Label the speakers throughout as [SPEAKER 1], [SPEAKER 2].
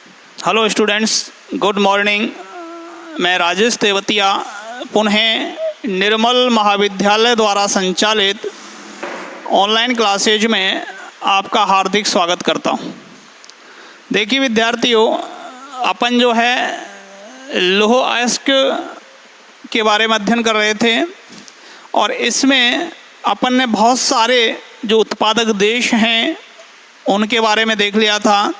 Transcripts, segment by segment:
[SPEAKER 1] Hello students, good morning. मैं राजेश तेवतिया पुनः निर्मल महाविद्यालय द्वारा संचालित ऑनलाइन क्लासेज में आपका हार्दिक स्वागत करता हूं। देखिए विद्यार्थियों, अपन जो है लौह अयस्क के बारे में अध्ययन कर रहे थे और इसमें अपन ने बहुत सारे जो उत्पादक देश हैं उनके बारे में देख लिया था।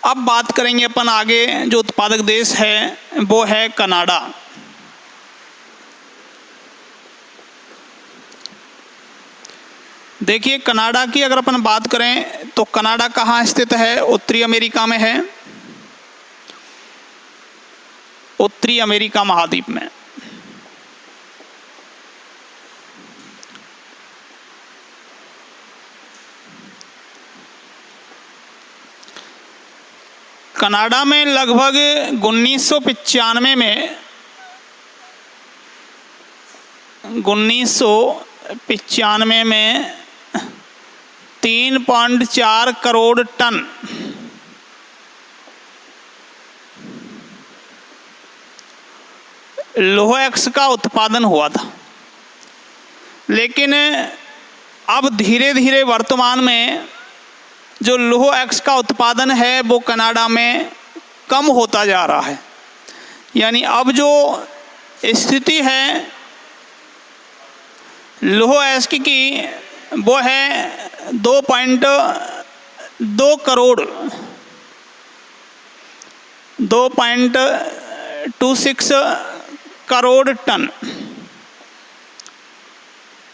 [SPEAKER 1] अब बात करेंगे अपन आगे, जो उत्पादक देश है वो है कनाडा। देखिए कनाडा की अगर अपन बात करें तो कनाडा कहाँ स्थित है? उत्तरी अमेरिका में है, उत्तरी अमेरिका महाद्वीप में। कनाडा में लगभग 1995 में 3.4 करोड़ टन लौह अयस्क का उत्पादन हुआ था। लेकिन अब धीरे धीरे वर्तमान में जो लौह अयस्क का उत्पादन है वो कनाडा में कम होता जा रहा है। यानी अब जो स्थिति है लौह अयस्क की वो है 2.2 करोड़ 2.26 करोड़ टन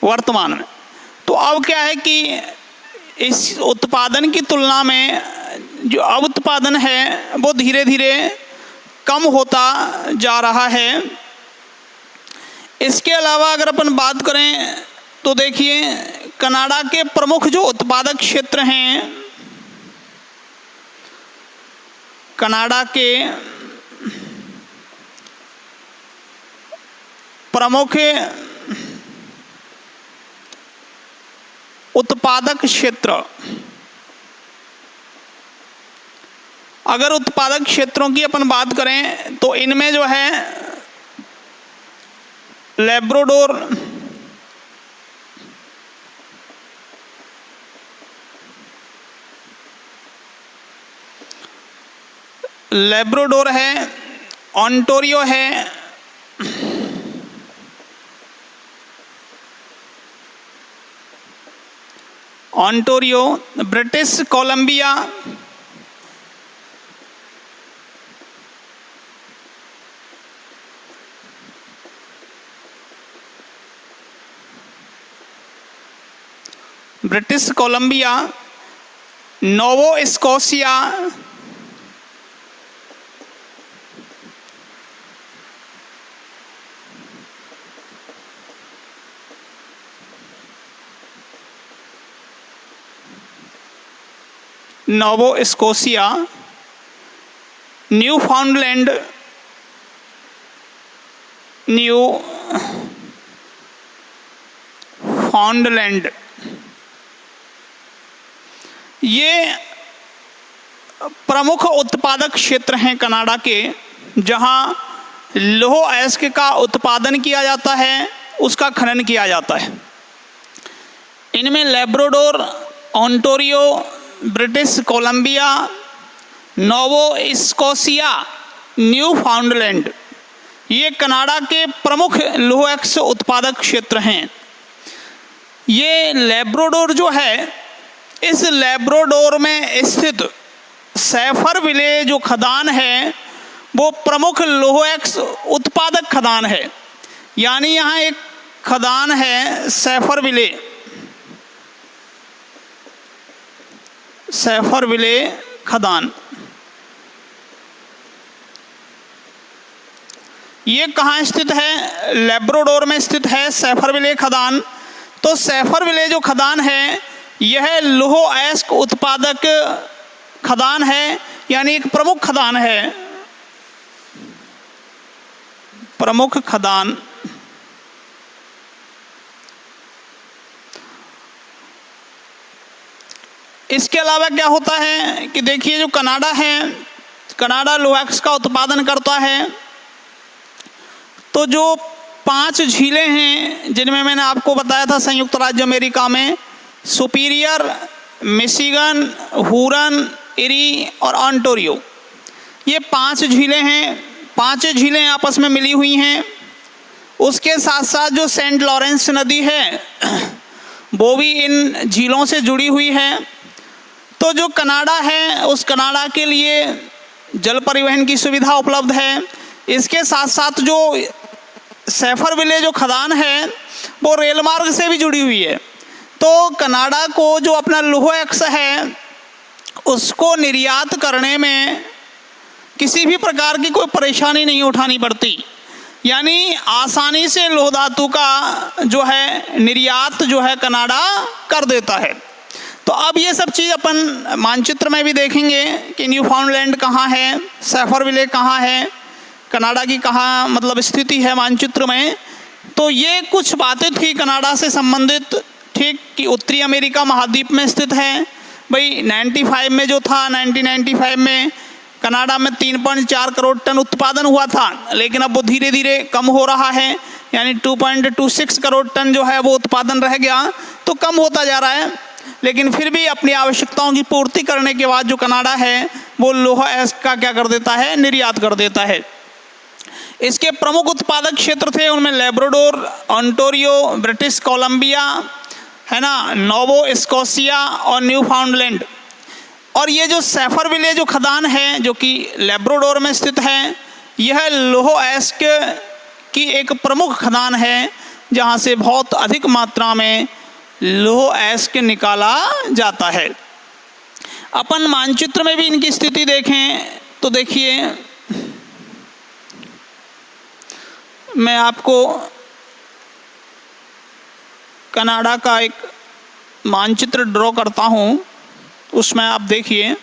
[SPEAKER 1] वर्तमान में। तो अब क्या है कि इस उत्पादन की तुलना में जो अब उत्पादन है वो धीरे धीरे कम होता जा रहा है। इसके अलावा अगर अपन बात करें तो देखिए कनाडा के प्रमुख जो उत्पादक क्षेत्र हैं, कनाडा के प्रमुख उत्पादक क्षेत्र, अगर उत्पादक क्षेत्रों की अपन बात करें तो इनमें जो है लेब्राडोर है, ओंटारियो है, British Columbia, Nova Scotia, Newfoundland, ये प्रमुख उत्पादक क्षेत्र हैं कनाडा के, जहां लौह अयस्क का उत्पादन किया जाता है, उसका खनन किया जाता है। इनमें Labrador, Ontario, British Columbia, Nova Scotia, Newfoundland, ये कनाडा के प्रमुख लौह अयस्क उत्पादक क्षेत्र हैं। ये लेब्राडोर जो है, इस लेब्राडोर में स्थित सैफरविले जो खदान है वो प्रमुख लौह अयस्क उत्पादक खदान है। यानी यहाँ एक खदान है सैफरविले खदान। ये कहाँ स्थित है? लेब्राडोर में स्थित है सैफरविले खदान। तो सैफरविले जो खदान है यह लौह अयस्क उत्पादक खदान है, यानी एक प्रमुख खदान है, प्रमुख खदान। इसके अलावा क्या होता है कि देखिए जो कनाडा है, कनाडा लोह अयस्क का उत्पादन करता है। तो जो 5 झीलें हैं जिनमें मैंने आपको बताया था संयुक्त राज्य अमेरिका में सुपीरियर, मिशिगन, हुरन, इरी और ऑन्टारियो, ये 5 झीलें हैं। 5 झीलें आपस में मिली हुई हैं। उसके साथ साथ जो सेंट लॉरेंस नदी है वो भी इन झीलों से जुड़ी हुई है। तो जो कनाडा है उस कनाडा के लिए जल परिवहन की सुविधा उपलब्ध है। इसके साथ साथ जो सैफरविले जो खदान है वो रेल मार्ग से भी जुड़ी हुई है। तो कनाडा को जो अपना लौह अयस्क है उसको निर्यात करने में किसी भी प्रकार की कोई परेशानी नहीं उठानी पड़ती, यानी आसानी से लौह धातु का जो है निर्यात जो है कनाडा कर देता है। तो अब ये सब चीज़ अपन मानचित्र में भी देखेंगे कि न्यूफाउंडलैंड कहाँ है, सैफरविले कहाँ है, कनाडा की कहाँ मतलब स्थिति है मानचित्र में। तो ये कुछ बातें थी कनाडा से संबंधित, ठीक, कि उत्तरी अमेरिका महाद्वीप में स्थित है। भाई 95 में जो था 1995 में कनाडा में 3.4 करोड़ टन उत्पादन हुआ था, लेकिन अब वो धीरे धीरे कम हो रहा है, यानी 2.26 करोड़ टन जो है वो उत्पादन रह गया, तो कम होता जा रहा है। लेकिन फिर भी अपनी आवश्यकताओं की पूर्ति करने के बाद जो कनाडा है वो लौह अयस्क का क्या कर देता है, निर्यात कर देता है। इसके प्रमुख उत्पादक क्षेत्र थे, उनमें लेब्राडोर, ओंटारियो, ब्रिटिश कोलंबिया है ना, नोवा स्कॉशिया और न्यूफाउंडलैंड। और ये जो सैफरविले जो खदान है जो कि लेब्राडोर में स्थित है, यह लौह अयस्क की एक प्रमुख खदान है जहाँ से बहुत अधिक मात्रा में लौह अयस्क निकाला जाता है। अपन मानचित्र में भी इनकी स्थिति देखें तो देखिए, मैं आपको कनाडा का एक मानचित्र ड्रॉ करता हूँ, उसमें आप देखिए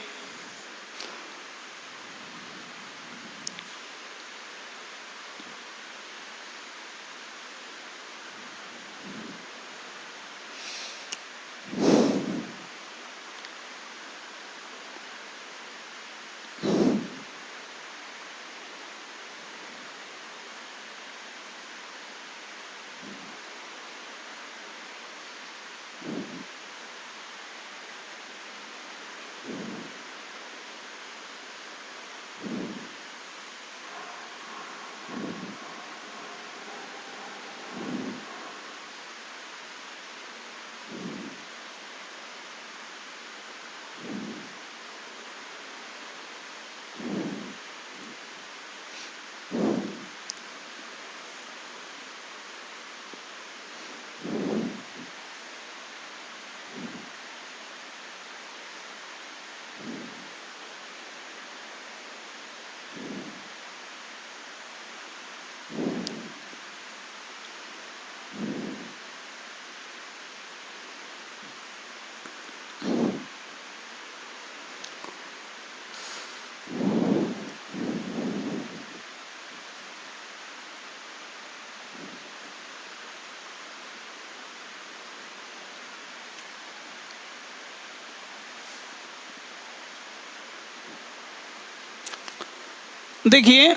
[SPEAKER 1] देखिए,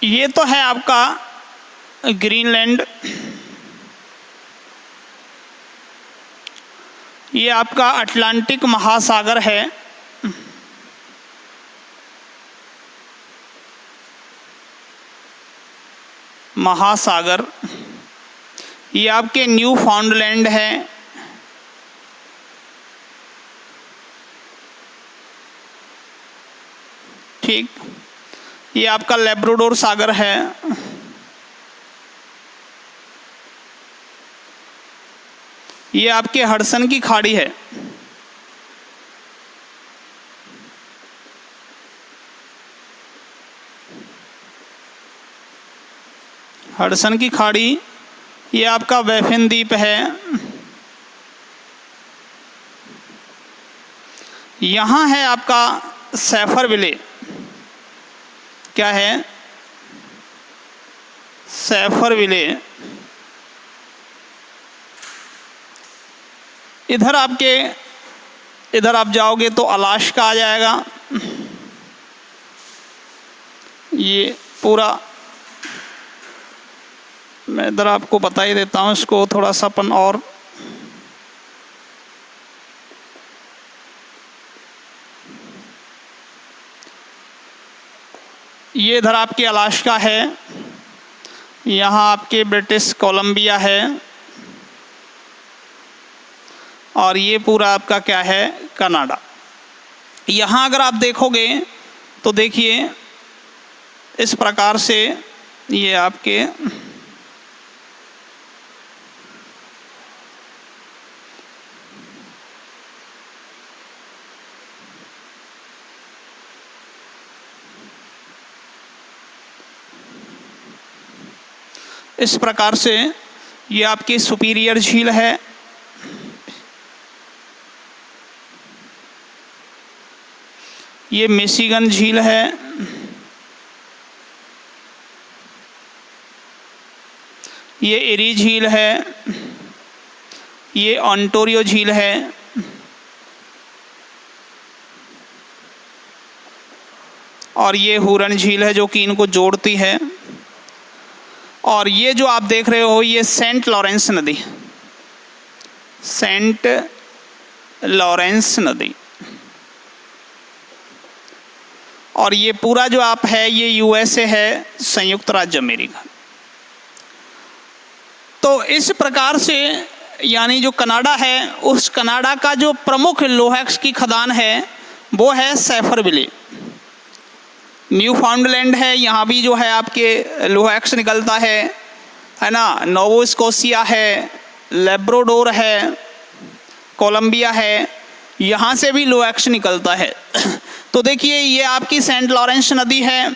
[SPEAKER 1] ये तो है आपका ग्रीनलैंड, ये आपका अटलांटिक महासागर है। महासागर, ये आपके न्यू फाउंडलैंड है। ठीक, ये आपका लेब्राडोर सागर है। ये आपके हडसन की खाड़ी है। हडसन की खाड़ी, ये आपका बैफिन द्वीप है। यहाँ है आपका सैफरविले, क्या है, सैफरविले। इधर आप जाओगे तो अलास्का आ जाएगा। ये पूरा मैं इधर आपको बता ही देता हूँ, इसको थोड़ा सा अपन और ये इधर आपके अलास्का है, यहाँ आपके ब्रिटिश कोलंबिया है, और ये पूरा आपका क्या है, कनाडा। यहाँ अगर आप देखोगे तो देखिए इस प्रकार से ये आपके इस प्रकार से ये आपकी सुपीरियर झील है, ये मिशिगन झील है, ये एरी झील है, ये ओंटारियो झील है, और ये हुरन झील है जो कि इनको जोड़ती है। और ये जो आप देख रहे हो ये सेंट लॉरेंस नदी, सेंट लॉरेंस नदी, और ये पूरा जो आप है ये यूएसए है, संयुक्त राज्य अमेरिका। तो इस प्रकार से यानी जो कनाडा है, उस कनाडा का जो प्रमुख लोहेक्स की खदान है वो है सैफरविले। न्यू फाउंडलैंड है, यहाँ भी जो है आपके लोहेक्स निकलता है ना। नोवा स्कोशिया है, लेब्राडोर है, कोलंबिया है, यहाँ से भी लोहेक्स निकलता है। तो देखिए ये आपकी सेंट लॉरेंस नदी है,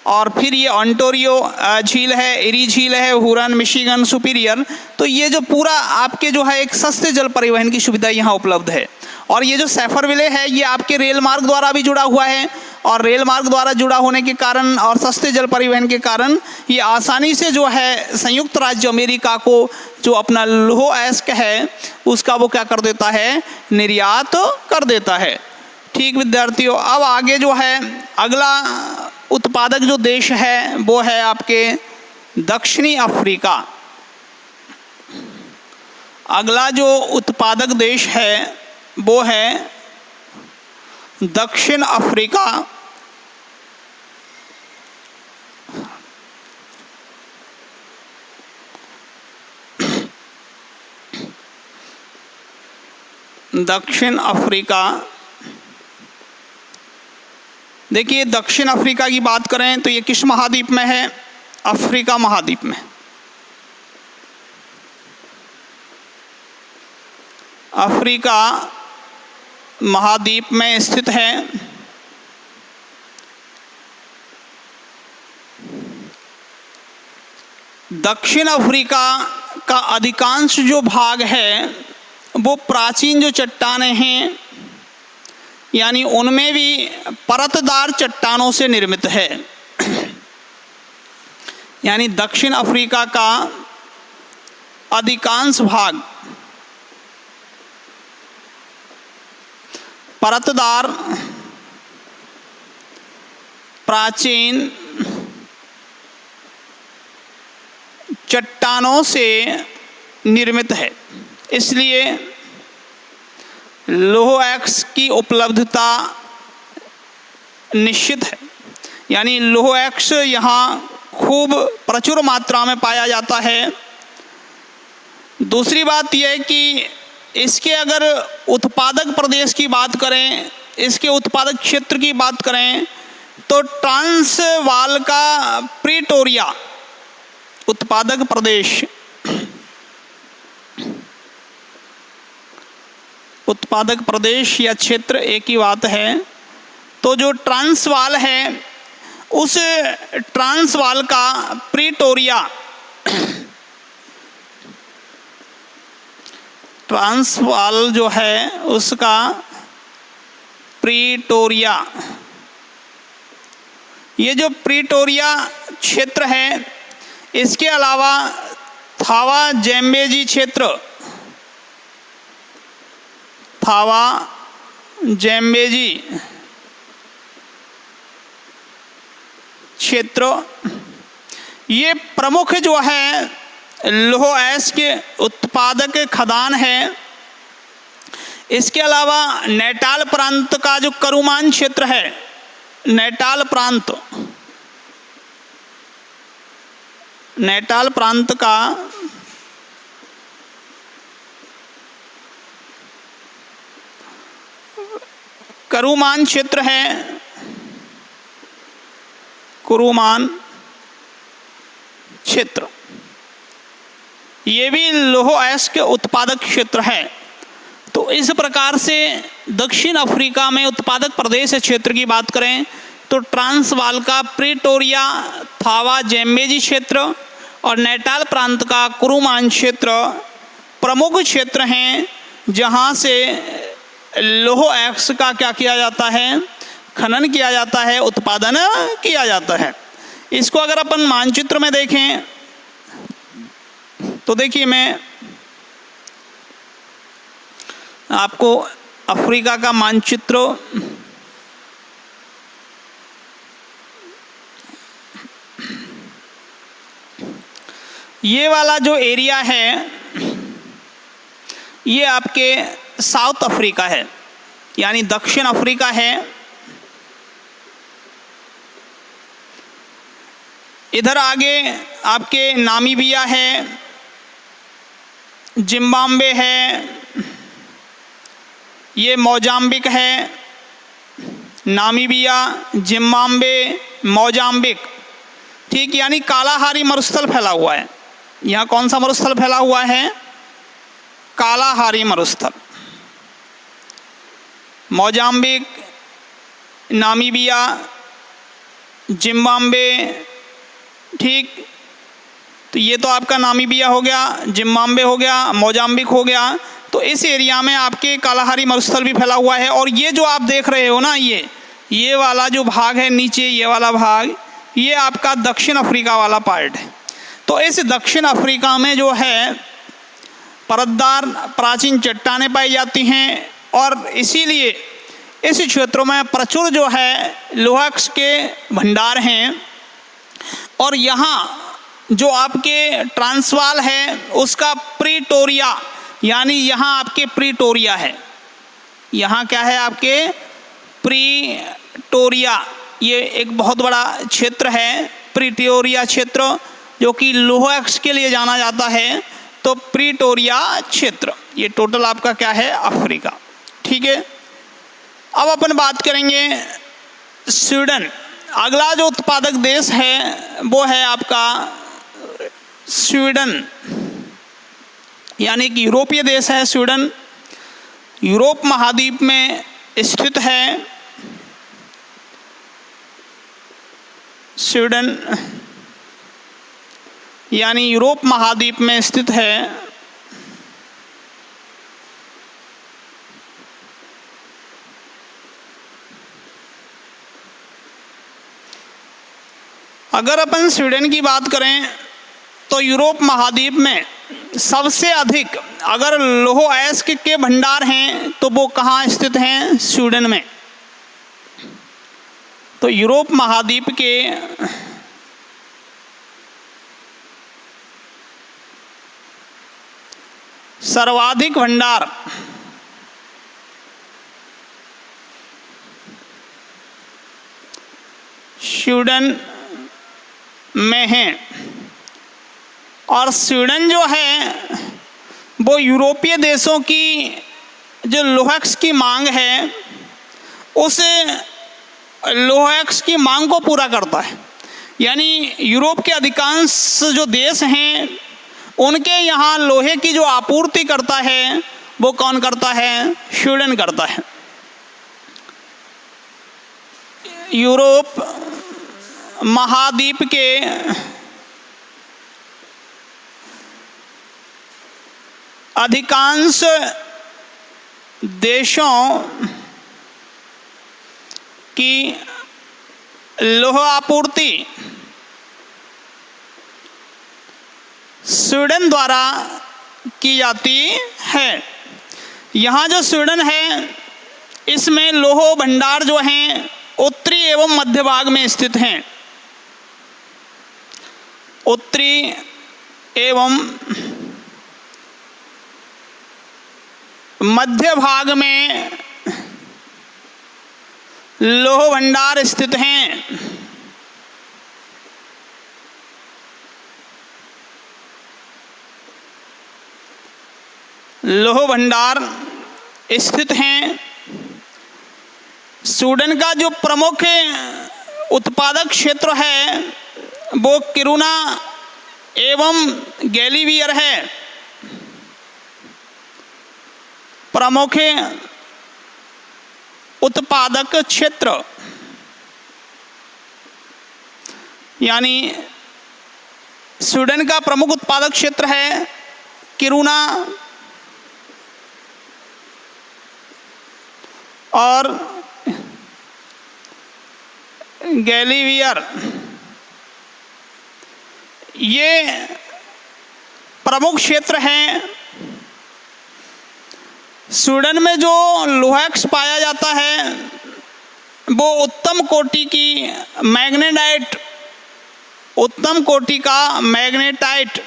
[SPEAKER 1] और फिर ये ओंटारियो झील है, एरी झील है, हुरन, मिशिगन, सुपीरियर। तो ये जो पूरा आपके जो है एक सस्ते जल परिवहन की सुविधा यहाँ उपलब्ध है। और ये जो सैफरविले है ये आपके रेल मार्ग द्वारा भी जुड़ा हुआ है, और रेल मार्ग द्वारा जुड़ा होने के कारण और सस्ते जल परिवहन के कारण ये आसानी से जो है संयुक्त राज्य अमेरिका को जो अपना लौह अयस्क है उसका वो क्या कर देता है, निर्यात कर देता है। ठीक विद्यार्थियों, अब आगे जो है अगला उत्पादक जो देश है वो है आपके दक्षिणी अफ्रीका। अगला जो उत्पादक देश है वो है दक्षिण अफ्रीका। दक्षिण अफ्रीका, देखिए दक्षिण अफ्रीका की बात करें तो ये किस महाद्वीप में है, अफ्रीका महाद्वीप में। अफ्रीका महाद्वीप में स्थित है। दक्षिण अफ्रीका का अधिकांश जो भाग है वो प्राचीन जो चट्टानें हैं यानी उनमें भी परतदार चट्टानों से निर्मित है। यानी दक्षिण अफ्रीका का अधिकांश भाग परतदार प्राचीन चट्टानों से निर्मित है, इसलिए लौह अयस्क की उपलब्धता निश्चित है। यानी लौह अयस्क यहाँ खूब प्रचुर मात्रा में पाया जाता है। दूसरी बात यह है कि इसके अगर उत्पादक प्रदेश की बात करें, इसके उत्पादक क्षेत्र की बात करें तो ट्रांसवाल का प्रीटोरिया उत्पादक प्रदेश, उत्पादक प्रदेश या क्षेत्र एक ही बात है। तो जो ट्रांसवाल है उस ट्रांसवाल का प्रीटोरिया, ट्रांसवाल जो है उसका प्रीटोरिया, ये जो प्रीटोरिया क्षेत्र है, इसके अलावा थावा ज़ैम्बेजी क्षेत्र, थावा ज़ैम्बेजी क्षेत्र, ये प्रमुख जो है लौह अयस्क के उत्पादक खदान है। इसके अलावा नैटाल प्रांत का जो करुमान क्षेत्र है, नैटाल प्रांत का करुमान क्षेत्र है, कुरुमान क्षेत्र, ये भी लौह अयस्क के उत्पादक क्षेत्र है। तो इस प्रकार से दक्षिण अफ्रीका में उत्पादक प्रदेश क्षेत्र की बात करें तो ट्रांसवाल का प्रीटोरिया थावा जेम्बेजी क्षेत्र और नैटाल प्रांत का कुरुमान क्षेत्र प्रमुख क्षेत्र हैं जहां से लौह अयस्क का क्या किया जाता है, खनन किया जाता है, उत्पादन किया जाता है। इसको अगर अपन मानचित्र में देखें तो देखिए, मैं आपको अफ्रीका का मानचित्र ये वाला जो एरिया है ये आपके साउथ अफ्रीका है, यानी दक्षिण अफ्रीका है। इधर आगे आपके नामीबिया है, जिम्बाब्वे है, ये मोजाम्बिक है, नामीबिया, जिम्बाब्वे, मोजाम्बिक, ठीक, यानी कालाहारी मरुस्थल फैला हुआ है। यहाँ कौन सा मरुस्थल फैला हुआ है? कालाहारी मरुस्थल। मोजाम्बिक, नामीबिया, जिम्बाब्वे, ठीक, तो ये तो आपका नामीबिया हो गया, जिम्बाब्वे हो गया, मोजाम्बिक हो गया। तो इस एरिया में आपके कालाहारी मरुस्थल भी फैला हुआ है। और ये जो आप देख रहे हो ना, ये वाला जो भाग है नीचे, ये वाला भाग, ये आपका दक्षिण अफ्रीका वाला पार्ट है। तो इस दक्षिण अफ्रीका में जो है परतदार प्राचीन चट्टानें पाई जाती हैं और इसीलिए इस क्षेत्रों में प्रचुर जो है लौह अयस्क के भंडार हैं। और यहाँ जो आपके ट्रांसवाल है उसका प्रीटोरिया, यानी यहाँ आपके प्रीटोरिया है, यहाँ क्या है आपके प्रीटोरिया, ये एक बहुत बड़ा क्षेत्र है प्रीटोरिया क्षेत्र, जो कि लौह अयस्क के लिए जाना जाता है। तो प्रीटोरिया क्षेत्र ये टोटल आपका क्या है, अफ्रीका, ठीक है। अब अपन बात करेंगे स्वीडन। अगला जो उत्पादक देश है वो है आपका स्वीडन, यानी कि यूरोपीय देश है स्वीडन। यूरोप महाद्वीप में स्थित है स्वीडन, यानी यूरोप महाद्वीप में स्थित है। अगर अपन स्वीडन की बात करें तो यूरोप महाद्वीप में सबसे अधिक अगर लौह अयस्क के भंडार हैं तो वो कहाँ स्थित हैं? स्वीडन में। तो यूरोप महाद्वीप के सर्वाधिक भंडार स्वीडन में हैं। और स्वीडन जो है वो यूरोपीय देशों की जो लौह अयस्क की मांग है उस लौह अयस्क की मांग को पूरा करता है। यानी यूरोप के अधिकांश जो देश हैं उनके यहाँ लोहे की जो आपूर्ति करता है वो कौन करता है? स्वीडन करता है। यूरोप महाद्वीप के अधिकांश देशों की लौह आपूर्ति स्वीडन द्वारा की जाती है। यहाँ जो स्वीडन है इसमें लौह भंडार जो हैं उत्तरी एवं मध्य भाग में स्थित हैं। उत्तरी एवं मध्य भाग में लौह भंडार स्थित हैं। लौह भंडार स्थित हैं। स्वीडन का जो प्रमुख उत्पादक क्षेत्र है वो किरुना एवं गैलीवियर है। प्रमुख उत्पादक क्षेत्र यानी स्वीडन का प्रमुख उत्पादक क्षेत्र है किरुना और गैलीवियर। ये प्रमुख क्षेत्र हैं। स्वीडन में जो लोहैक्स पाया जाता है वो उत्तम कोटि की मैग्नेटाइट, उत्तम कोटि का मैग्नेटाइट,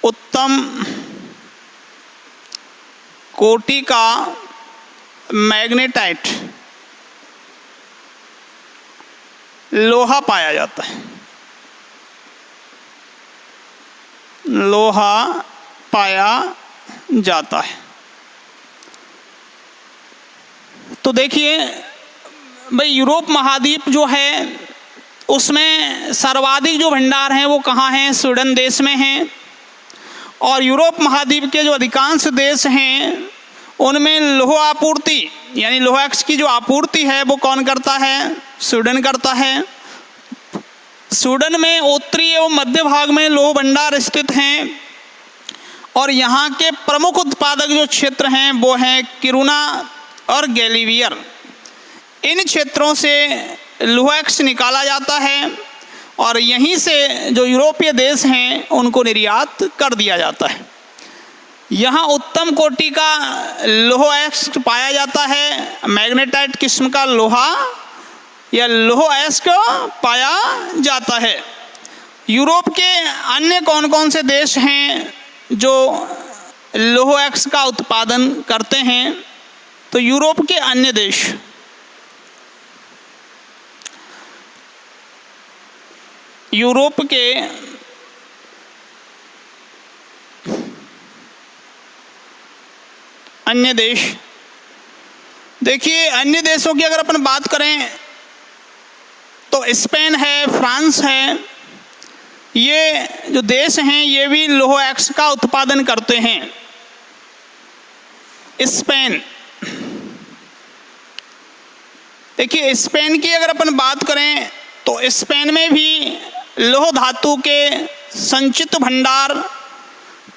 [SPEAKER 1] उत्तम कोटि का मैग्नेटाइट लोहा पाया जाता है। लोहा पाया जाता है। तो देखिए भाई, यूरोप महाद्वीप जो है उसमें सर्वाधिक जो भंडार हैं वो कहाँ हैं? स्वीडन देश में हैं। और यूरोप महाद्वीप के जो अधिकांश देश हैं उनमें लौह आपूर्ति यानी लोहैक्स की जो आपूर्ति है वो कौन करता है? स्वीडन करता है। स्वीडन में उत्तरी एवं मध्य भाग में लौह भंडार स्थित हैं और यहाँ के प्रमुख उत्पादक जो क्षेत्र हैं वो हैं किरुना और गैलीवियर। इन क्षेत्रों से लोहैक्स निकाला जाता है और यहीं से जो यूरोपीय देश हैं उनको निर्यात कर दिया जाता है। यहाँ उत्तम कोटि का लोहैक्स पाया जाता है, मैग्नेटाइट किस्म का लोहा या लोहैक्स पाया जाता है। यूरोप के अन्य कौन कौन से देश हैं जो लोहैक्स का उत्पादन करते हैं? तो यूरोप के अन्य देश, यूरोप के अन्य देश, देखिए अन्य देशों की अगर अपन बात करें तो स्पेन है, फ्रांस है। ये जो देश हैं ये भी लोहैक्स का उत्पादन करते हैं। स्पेन, देखिए स्पेन की अगर अपन बात करें तो स्पेन में भी लौह धातु के संचित भंडार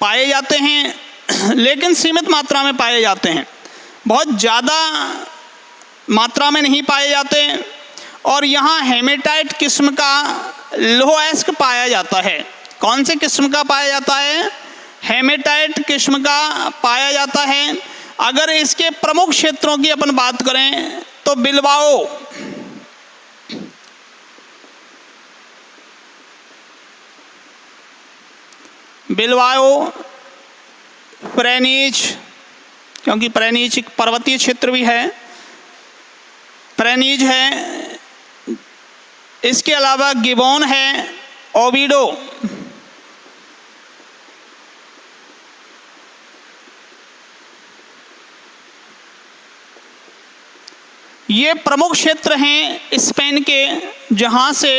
[SPEAKER 1] पाए जाते हैं, लेकिन सीमित मात्रा में पाए जाते हैं, बहुत ज़्यादा मात्रा में नहीं पाए जाते। और यहाँ हेमेटाइट किस्म का लोहैक्स पाया जाता है। कौन से किस्म का पाया जाता है? हेमेटाइट किस्म का पाया जाता है। अगर इसके प्रमुख क्षेत्रों की अपन बात करें तो बिलबाओ, बिलबाओ, प्रेनीज, क्योंकि प्रेनीज एक पर्वतीय क्षेत्र भी है, प्रेनीज है। इसके अलावा गिबोन है, ओविडो, ये प्रमुख क्षेत्र हैं स्पेन के जहाँ से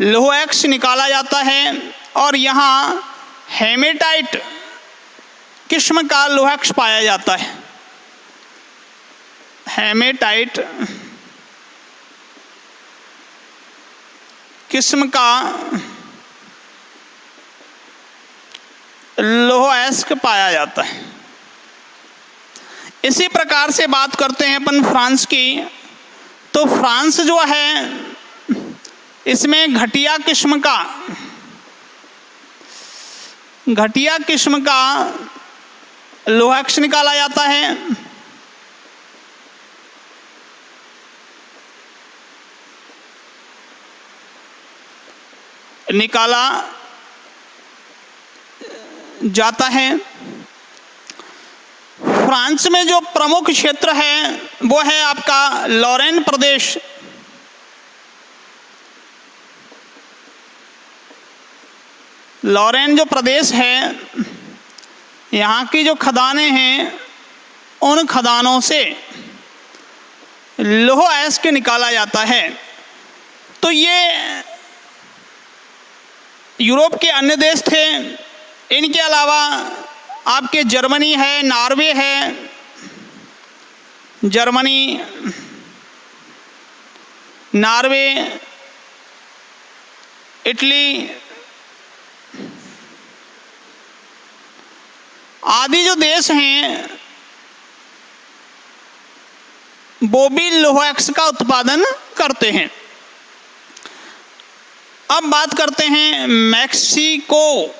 [SPEAKER 1] लोहैक्स निकाला जाता है। और यहाँ हेमेटाइट किस्म का लोहैक्स पाया जाता है। हेमेटाइट किस्म का लोहैक्स पाया जाता है। इसी प्रकार से बात करते हैं अपन फ्रांस की, तो फ्रांस जो है इसमें घटिया किस्म का लोहैक्स निकाला जाता है। निकाला जाता है। फ्रांस में जो प्रमुख क्षेत्र है वो है आपका लॉरेन प्रदेश। लॉरेन जो प्रदेश है, यहाँ की जो खदानें हैं उन खदानों से लौह अयस्क निकाला जाता है। तो ये यूरोप के अन्य देश थे। इनके अलावा आपके जर्मनी है, नॉर्वे है, जर्मनी, नॉर्वे, इटली आदि जो देश हैं वो भी लौह अयस्क का उत्पादन करते हैं। अब बात करते हैं मैक्सिको।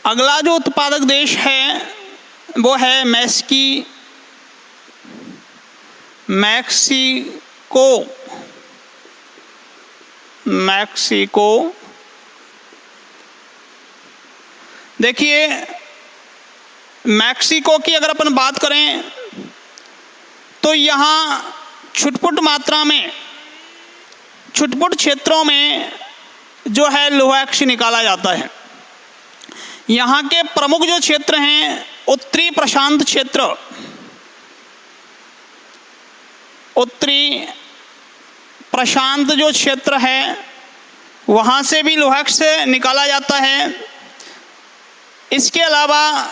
[SPEAKER 1] अगला जो उत्पादक देश है वो है मैक्सिको। देखिए, मैक्सिको की अगर अपन बात करें तो यहाँ छुटपुट मात्रा में, छुटपुट क्षेत्रों में जो है लौह अयस्क निकाला जाता है। यहाँ के प्रमुख जो क्षेत्र हैं, उत्तरी प्रशांत क्षेत्र, उत्तरी प्रशांत जो क्षेत्र है वहाँ से भी लौह अयस्क निकाला जाता है। इसके अलावा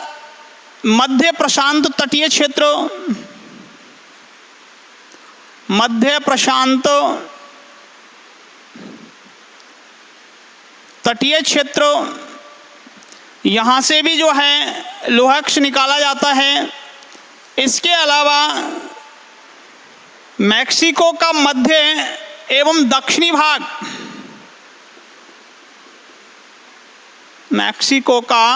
[SPEAKER 1] मध्य प्रशांत तटीय क्षेत्र, मध्य प्रशांत तटीय क्षेत्र, यहाँ से भी जो है लौह अयस्क निकाला जाता है। इसके अलावा मैक्सिको का मध्य एवं दक्षिणी भाग, मैक्सिको का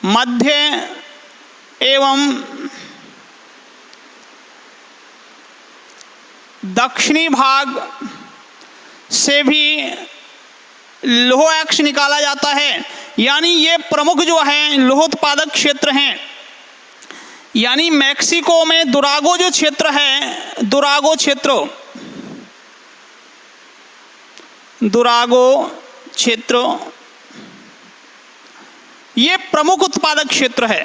[SPEAKER 1] मध्य एवं दक्षिणी भाग से भी लौह अयस्क निकाला जाता है। यानी ये प्रमुख जो हैं लौह उत्पादक क्षेत्र हैं। यानी मैक्सिको में दुरागो जो क्षेत्र है, दुरागो क्षेत्र ये प्रमुख उत्पादक क्षेत्र है,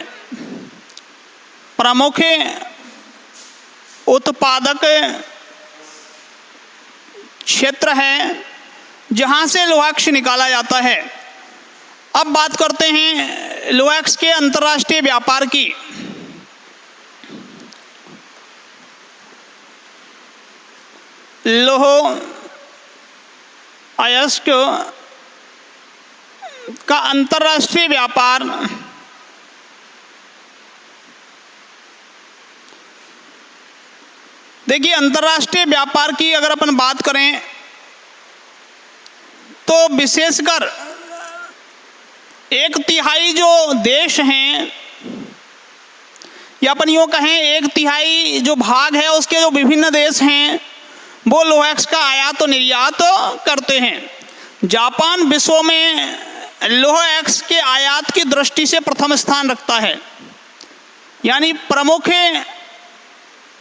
[SPEAKER 1] प्रमुख उत्पादक क्षेत्र है जहां से लौह अयस्क निकाला जाता है। अब बात करते हैं लौह अयस्क के अंतर्राष्ट्रीय व्यापार की। लौह अयस्क का अंतर्राष्ट्रीय व्यापार देखिए, अंतर्राष्ट्रीय व्यापार की अगर अपन बात करें तो विशेषकर 1/3 जो देश हैं, या अपन यूँ कहें 1/3 जो भाग है उसके जो विभिन्न देश हैं वो लौह अयस्क का आयात और निर्यात करते हैं। जापान विश्व में लौह अयस्क के आयात की दृष्टि से प्रथम स्थान रखता है। यानी प्रमुख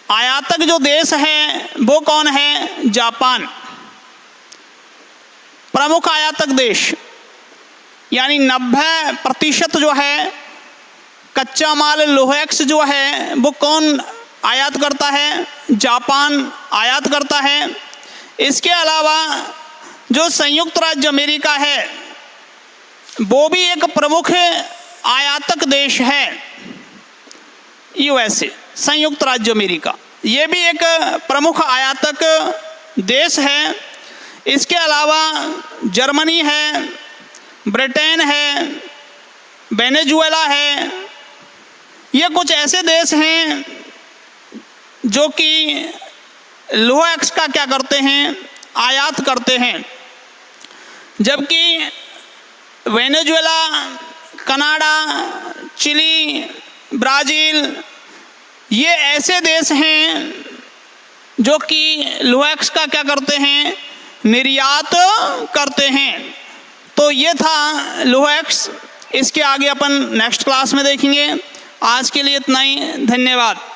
[SPEAKER 1] आयातक जो देश है वो कौन है? जापान प्रमुख आयातक देश। यानी 90% जो है कच्चा माल लौह अयस्क जो है वो कौन आयात करता है? जापान आयात करता है। इसके अलावा जो संयुक्त राज्य अमेरिका है वो भी एक प्रमुख आयातक देश है। यूएसए, संयुक्त राज्य अमेरिका, ये भी एक प्रमुख आयातक देश है। इसके अलावा जर्मनी है, ब्रिटेन है, वेनेजुएला है। ये कुछ ऐसे देश हैं जो कि लौह अयस्क का क्या करते हैं? आयात करते हैं। जबकि वेनेजुएला, कनाडा, चिली, ब्राज़ील ये ऐसे देश हैं जो कि लोहेक्स का क्या करते हैं, निर्यात करते हैं। तो ये था लोहेक्स। इसके आगे अपन नेक्स्ट क्लास में देखेंगे। आज के लिए इतना ही, धन्यवाद।